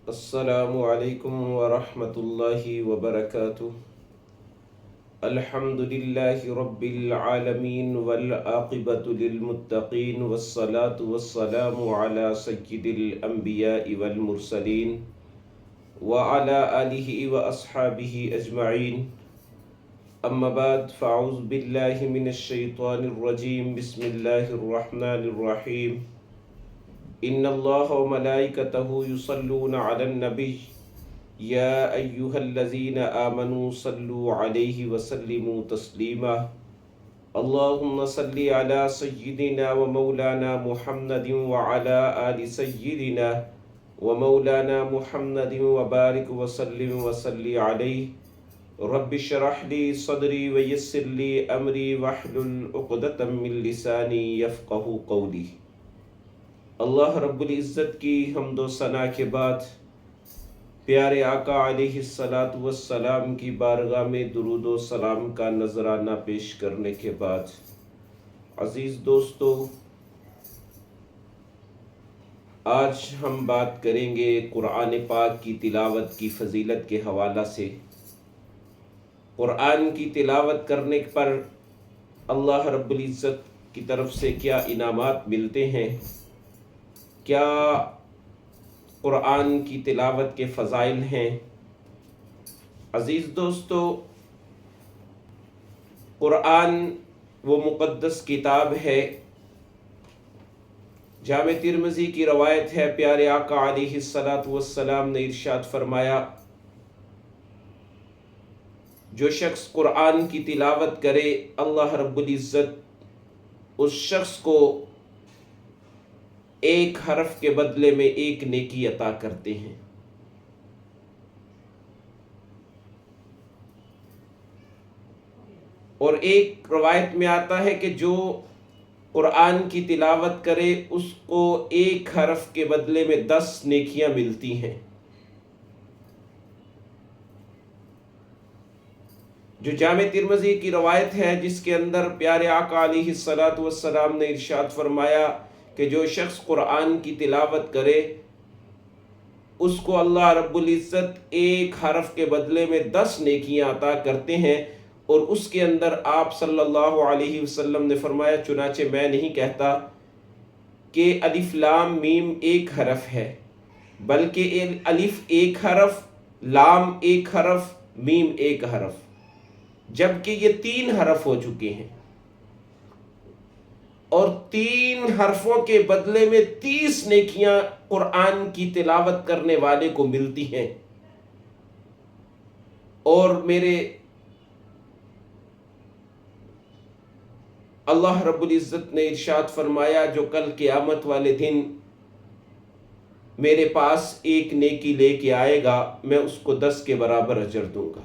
السلام علیکم ورحمۃ اللہ وبرکاتہ۔ الحمد للہ رب العالمین والعاقبۃ للمتقین والصلاة والسلام علی سید الانبیاء والمرسلین وعلی آلہ واصحابہ اجمعین، اما بعد فاعوذ باللہ من الشیطان الرجیم، بسم اللہ الرحمن الرحیم۔ ان اللہ وملائکتہ یصلون علی النبی یا ایہا الذین آمنوا صلوا علیہ وسلموا تسلیما۔ اللہم صل علی سیدنا ومولانا محمد وعلی آل سیدنا ومولانا محمد وبارک وسلم وصلی علیہ۔ رب اشرح لی صدری ویسر لی امری واحلل عقدۃ من لسانی یفقہوا قولی۔ اللہ رب العزت کی حمد و ثنا کے بعد پیارے آقا علیہ الصلاۃ والسلام کی بارگاہ میں درود و سلام کا نذرانہ پیش کرنے کے بعد، عزیز دوستو، آج ہم بات کریں گے قرآن پاک کی تلاوت کی فضیلت کے حوالہ سے۔ قرآن کی تلاوت کرنے پر اللہ رب العزت کی طرف سے کیا انعامات ملتے ہیں، کیا قرآن کی تلاوت کے فضائل ہیں۔ عزیز دوستو، قرآن وہ مقدس کتاب ہے۔ جامع ترمذی کی روایت ہے، پیارے آقا علیہ الصلاۃ والسلام نے ارشاد فرمایا، جو شخص قرآن کی تلاوت کرے اللہ رب العزت اس شخص کو ایک حرف کے بدلے میں ایک نیکی عطا کرتے ہیں۔ اور ایک روایت میں آتا ہے کہ جو قرآن کی تلاوت کرے اس کو ایک حرف کے بدلے میں 10 نیکیاں ملتی ہیں۔ جو جامع ترمذی کی روایت ہے، جس کے اندر پیارے آقا علیہ الصلاۃ والسلام نے ارشاد فرمایا کہ جو شخص قرآن کی تلاوت کرے اس کو اللہ رب العزت ایک حرف کے بدلے میں 10 نیکیاں عطا کرتے ہیں۔ اور اس کے اندر آپ صلی اللہ علیہ وسلم نے فرمایا، چنانچہ میں نہیں کہتا کہ الف لام میم ایک حرف ہے، بلکہ الف ایک حرف، لام ایک حرف، میم ایک حرف، جبکہ یہ 3 حرف ہو چکے ہیں، اور 3 حرفوں کے بدلے میں 30 نیکیاں قرآن کی تلاوت کرنے والے کو ملتی ہیں۔ اور میرے اللہ رب العزت نے ارشاد فرمایا، جو کل قیامت والے دن میرے پاس ایک نیکی لے کے آئے گا، میں اس کو 10 کے برابر اجر دوں گا۔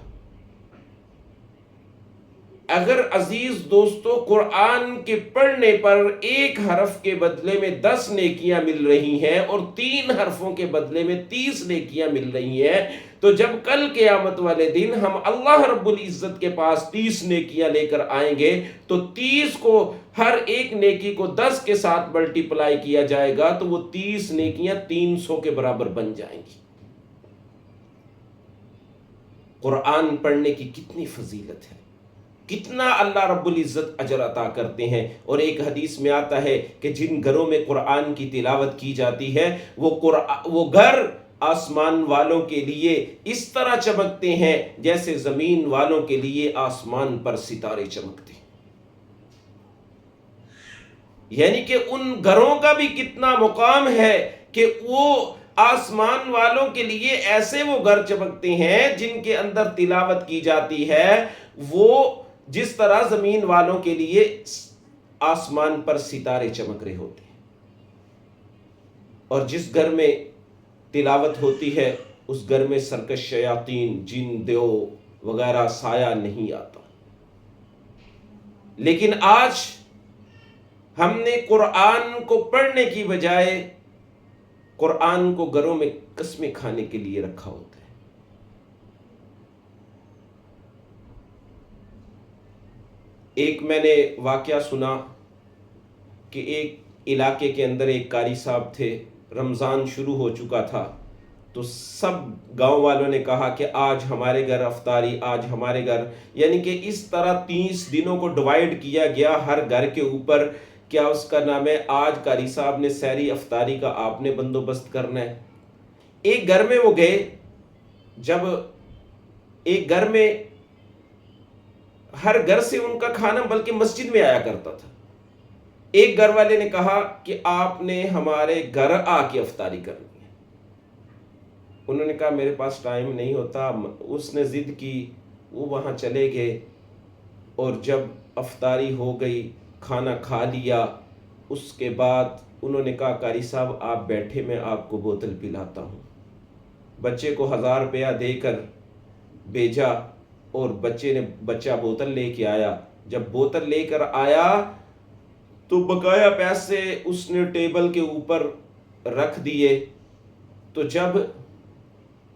اگر عزیز دوستو قرآن کے پڑھنے پر ایک حرف کے بدلے میں 10 نیکیاں مل رہی ہیں اور 3 حرفوں کے بدلے میں 30 نیکیاں مل رہی ہیں، تو جب کل قیامت والے دن ہم اللہ رب العزت کے پاس 30 نیکیاں لے کر آئیں گے تو 30 کو ہر ایک نیکی کو 10 کے ساتھ ملٹیپلائی کیا جائے گا تو وہ 30 نیکیاں 300 کے برابر بن جائیں گی۔ قرآن پڑھنے کی کتنی فضیلت ہے، کتنا اللہ رب العزت اجر عطا کرتے ہیں۔ اور ایک حدیث میں آتا ہے کہ جن گھروں میں قرآن کی تلاوت کی جاتی ہے وہ گھر آسمان والوں کے لیے اس طرح چمکتے ہیں جیسے زمین والوں کے لیے آسمان پر ستارے چمکتے ہیں۔ یعنی کہ ان گھروں کا بھی کتنا مقام ہے کہ وہ آسمان والوں کے لیے ایسے وہ گھر چمکتے ہیں جن کے اندر تلاوت کی جاتی ہے، وہ جس طرح زمین والوں کے لیے آسمان پر ستارے چمک رہے ہوتے ہیں۔ اور جس گھر میں تلاوت ہوتی ہے اس گھر میں سرکش شیاطین، جن دیو وغیرہ سایہ نہیں آتا۔ لیکن آج ہم نے قرآن کو پڑھنے کی بجائے قرآن کو گھروں میں قسمیں کھانے کے لیے رکھا ہوتا ہے۔ ایک میں نے واقعہ سنا کہ ایک علاقے کے اندر ایک قاری صاحب تھے، رمضان شروع ہو چکا تھا تو سب گاؤں والوں نے کہا کہ آج ہمارے گھر افطاری، آج ہمارے گھر، یعنی کہ اس طرح 30 دنوں کو ڈیوائیڈ کیا گیا ہر گھر کے اوپر، کیا اس کا نام ہے، آج قاری صاحب نے سحری افطاری کا آپ نے بندوبست کرنا ہے۔ ایک گھر میں وہ گئے، جب ایک گھر میں ہر گھر سے ان کا کھانا بلکہ مسجد میں آیا کرتا تھا، ایک گھر والے نے کہا کہ آپ نے ہمارے گھر آ کے افطاری کرنی ہے۔ انہوں نے کہا میرے پاس ٹائم نہیں ہوتا۔ اس نے ضد کی، وہ وہاں چلے گئے، اور جب افطاری ہو گئی، کھانا کھا لیا، اس کے بعد انہوں نے کہا قاری صاحب آپ بیٹھے، میں آپ کو بوتل پلاتا ہوں۔ بچے کو 1000 روپیہ دے کر بھیجا، اور بچہ بوتل لے کے آیا۔ جب بوتل لے کر آیا تو بقایا پیسے اس نے ٹیبل کے اوپر رکھ دیے۔ تو جب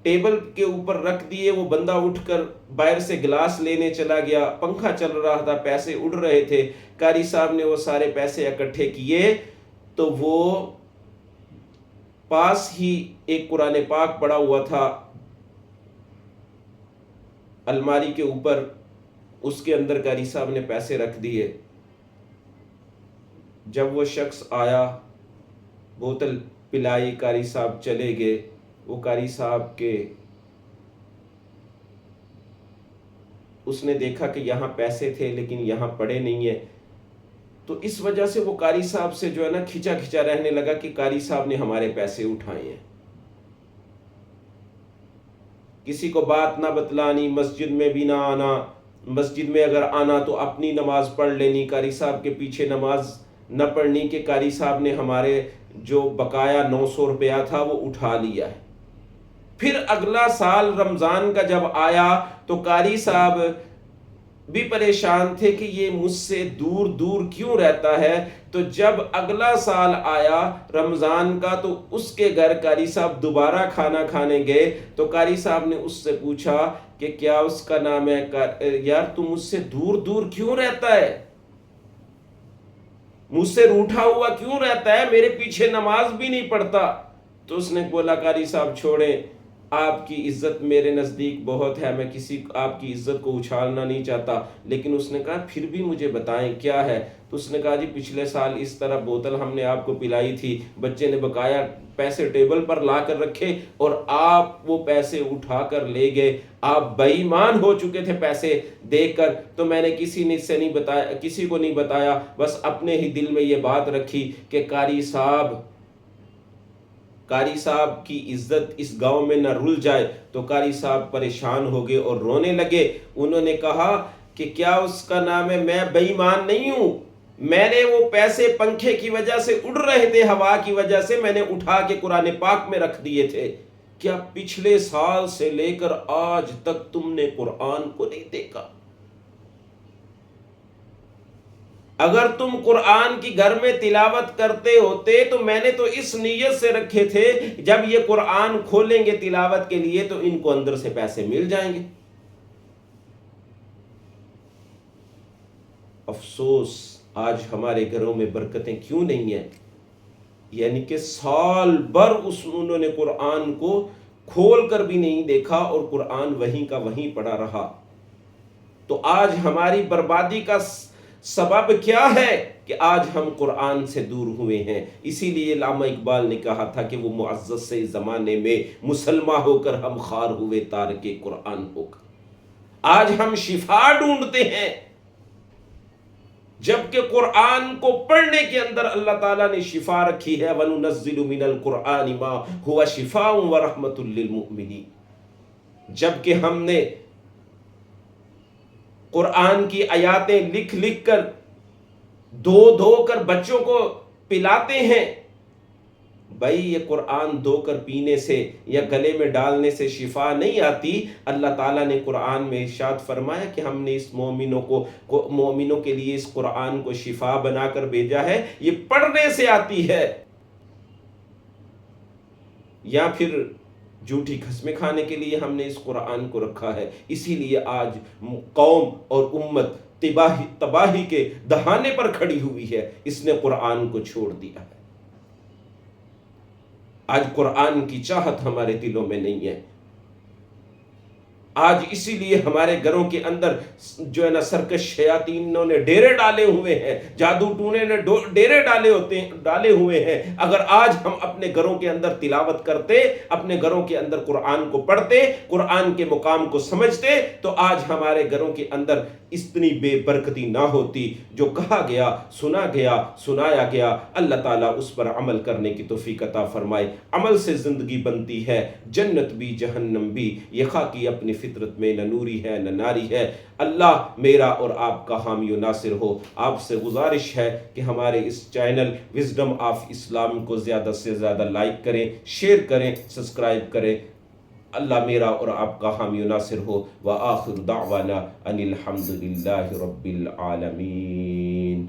ٹیبل کے اوپر رکھ دیے، وہ بندہ اٹھ کر باہر سے گلاس لینے چلا گیا، پنکھا چل رہا تھا، پیسے اڑ رہے تھے۔ قاری صاحب نے وہ سارے پیسے اکٹھے کیے، تو وہ پاس ہی ایک قرآن پاک پڑا ہوا تھا الماری کے اوپر، اس کے اندر قاری صاحب نے پیسے رکھ دیے۔ جب وہ شخص آیا، بوتل پلائی، قاری صاحب چلے گئے۔ وہ قاری صاحب کے اس نے دیکھا کہ یہاں پیسے تھے لیکن یہاں پڑے نہیں ہیں، تو اس وجہ سے وہ قاری صاحب سے جو ہے نا کھچا کھچا رہنے لگا کہ قاری صاحب نے ہمارے پیسے اٹھائے ہیں۔ کسی کو بات نہ بتلانی، مسجد میں بھی نہ آنا، مسجد میں اگر آنا تو اپنی نماز پڑھ لینی، قاری صاحب کے پیچھے نماز نہ پڑھنی کہ قاری صاحب نے ہمارے جو بقایا 900 روپیہ تھا وہ اٹھا لیا ہے۔ پھر اگلا سال رمضان کا جب آیا تو قاری صاحب بھی پریشان تھے کہ یہ مجھ سے دور دور کیوں رہتا ہے۔ تو جب اگلا سال آیا رمضان کا تو اس کے گھر قاری صاحب دوبارہ کھانا کھانے گئے، تو قاری صاحب نے اس سے پوچھا کہ کیا اس کا نام ہے، یار تو مجھ سے دور دور کیوں رہتا ہے، مجھ سے روٹھا ہوا کیوں رہتا ہے، میرے پیچھے نماز بھی نہیں پڑھتا۔ تو اس نے بولا قاری صاحب چھوڑیں، آپ کی عزت میرے نزدیک بہت ہے، میں آپ کی عزت کو اچھالنا نہیں چاہتا، لیکن اس نے کہا پھر بھی مجھے بتائیں کیا ہے۔ تو اس نے کہا جی پچھلے سال اس طرح بوتل ہم نے آپ کو پلائی تھی، بچے نے بقایا پیسے ٹیبل پر لا کر رکھے اور آپ وہ پیسے اٹھا کر لے گئے، آپ بے ایمان ہو چکے تھے پیسے دے کر، تو میں نے کسی کو نہیں بتایا، بس اپنے ہی دل میں یہ بات رکھی کہ قاری صاحب کی عزت اس گاؤں میں نہ رل جائے۔ تو قاری صاحب پریشان ہو گئے اور رونے لگے۔ انہوں نے کہا کہ کیا اس کا نام ہے، میں بے ایمان نہیں ہوں، میں نے وہ پیسے پنکھے کی وجہ سے اڑ رہے تھے، ہوا کی وجہ سے میں نے اٹھا کے قرآن پاک میں رکھ دیے تھے۔ کیا پچھلے سال سے لے کر آج تک تم نے قرآن کو نہیں دیکھا؟ اگر تم قرآن کی گھر میں تلاوت کرتے ہوتے تو میں نے تو اس نیت سے رکھے تھے جب یہ قرآن کھولیں گے تلاوت کے لیے تو ان کو اندر سے پیسے مل جائیں گے۔ افسوس آج ہمارے گھروں میں برکتیں کیوں نہیں ہیں، یعنی کہ سال بھر انہوں نے قرآن کو کھول کر بھی نہیں دیکھا اور قرآن وہیں کا وہیں پڑا رہا۔ تو آج ہماری بربادی کا سبب کیا ہے کہ آج ہم قرآن سے دور ہوئے ہیں۔ اسی لیے علامہ اقبال نے کہا تھا کہ وہ معزز سے زمانے میں مسلمہ ہو کر ہم خوار ہوئے تارک قرآن ہو کر۔ آج ہم شفا ڈھونڈتے ہیں جبکہ قرآن کو پڑھنے کے اندر اللہ تعالیٰ نے شفا رکھی ہے۔ وَنُنَزِّلُ مِنَ الْقُرْآنِ مَا هُوَ شِفَاءٌ وَرَحْمَةٌ لِّلْمُؤْمِنِينَ، جبکہ ہم نے قرآن کی آیاتیں لکھ لکھ کر دھو کر بچوں کو پلاتے ہیں۔ بھائی یہ قرآن دھو کر پینے سے یا گلے میں ڈالنے سے شفا نہیں آتی۔ اللہ تعالیٰ نے قرآن میں ارشاد فرمایا کہ ہم نے اس مومنوں کے لیے اس قرآن کو شفا بنا کر بھیجا ہے، یہ پڑھنے سے آتی ہے، یا پھر جھوٹی قسمیں کھانے کے لیے ہم نے اس قرآن کو رکھا ہے۔ اسی لیے آج قوم اور امت تباہی کے دہانے پر کھڑی ہوئی ہے، اس نے قرآن کو چھوڑ دیا ہے۔ آج قرآن کی چاہت ہمارے دلوں میں نہیں ہے. آج اسی لیے ہمارے گھروں کے اندر جو ہے نا سرکش شیاطینوں نے ڈیرے ڈالے ہوئے ہیں، جادو ٹونے نے ڈیرے ڈالے ہوئے ہیں. اگر آج ہم اپنے گھروں کے اندر تلاوت کرتے، اپنے گھروں کے اندر قرآن کو پڑھتے، قرآن کے مقام کو سمجھتے، تو آج ہمارے گھروں کے اندر اتنی بے برکتی نہ ہوتی. جو کہا گیا، سنا گیا، سنایا گیا، اللہ تعالیٰ اس پر عمل کرنے کی توفیق عطا فرمائے. عمل سے زندگی بنتی ہے، جنت بھی جہنم بھی. یہ خاکی اپنی فطرت میں نہ نوری ہے نہ ناری ہے. اللہ میرا اور آپ کا حامی و ناصر ہو. آپ سے گزارش ہے کہ ہمارے اس چینل وزڈم آف اسلام کو زیادہ سے زیادہ لائک کریں، شیئر کریں، سبسکرائب کریں. اللہ میرا اور آپ کا حامی و ناصر ہو. وآخر دعوانا ان الحمد للہ رب العالمین.